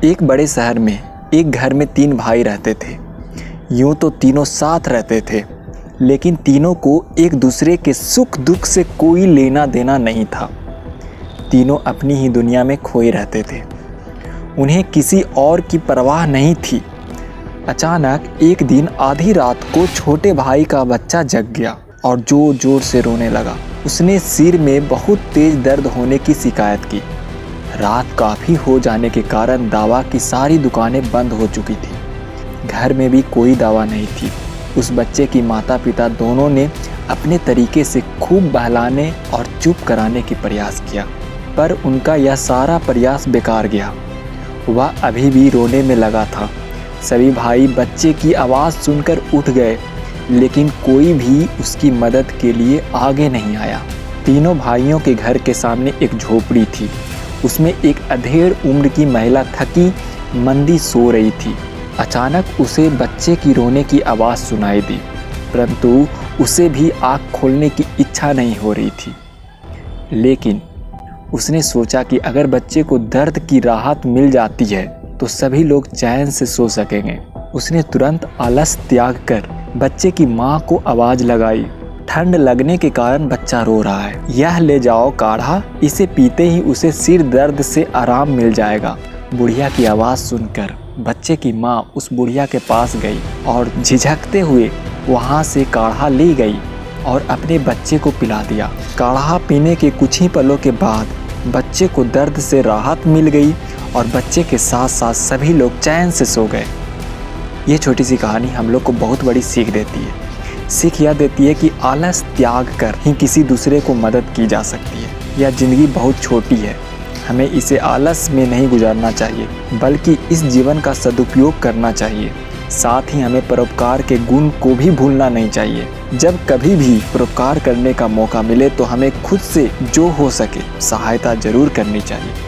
एक बड़े शहर में एक घर में 3 भाई रहते थे। यूँ तो तीनों साथ रहते थे, लेकिन तीनों को एक दूसरे के सुख दुख से कोई लेना देना नहीं था। तीनों अपनी ही दुनिया में खोए रहते थे। उन्हें किसी और की परवाह नहीं थी। अचानक एक दिन आधी रात को छोटे भाई का बच्चा जग गया और जोर जोर से रोने लगा। उसने सिर में बहुत तेज दर्द होने की शिकायत की। रात काफ़ी हो जाने के कारण दवा की सारी दुकानें बंद हो चुकी थी। घर में भी कोई दवा नहीं थी। उस बच्चे की माता पिता दोनों ने अपने तरीके से खूब बहलाने और चुप कराने की प्रयास किया, पर उनका यह सारा प्रयास बेकार गया। वह अभी भी रोने में लगा था। सभी भाई बच्चे की आवाज़ सुनकर उठ गए, लेकिन कोई भी उसकी मदद के लिए आगे नहीं आया। तीनों भाइयों के घर के सामने एक झोपड़ी थी। उसमें एक अधेड़ उम्र की महिला थकी मंदी सो रही थी। अचानक उसे बच्चे की रोने की आवाज़ सुनाई दी, परंतु उसे भी आँख खोलने की इच्छा नहीं हो रही थी। लेकिन उसने सोचा कि अगर बच्चे को दर्द की राहत मिल जाती है तो सभी लोग चैन से सो सकेंगे। उसने तुरंत आलस त्याग कर बच्चे की माँ को आवाज़ लगाई। ठंड लगने के कारण बच्चा रो रहा है, यह ले जाओ काढ़ा, इसे पीते ही उसे सिर दर्द से आराम मिल जाएगा। बुढ़िया की आवाज़ सुनकर बच्चे की माँ उस बुढ़िया के पास गई और झिझकते हुए वहाँ से काढ़ा ले गई और अपने बच्चे को पिला दिया। काढ़ा पीने के कुछ ही पलों के बाद बच्चे को दर्द से राहत मिल गई और बच्चे के साथ साथ सभी लोग चैन से सो गए। ये छोटी सी कहानी हम लोग को बहुत बड़ी सीख देती है। सीख यह देती है कि आलस त्याग कर ही किसी दूसरे को मदद की जा सकती है। यह ज़िंदगी बहुत छोटी है, हमें इसे आलस में नहीं गुजारना चाहिए, बल्कि इस जीवन का सदुपयोग करना चाहिए। साथ ही हमें परोपकार के गुण को भी भूलना नहीं चाहिए। जब कभी भी परोपकार करने का मौका मिले तो हमें खुद से जो हो सके सहायता जरूर करनी चाहिए।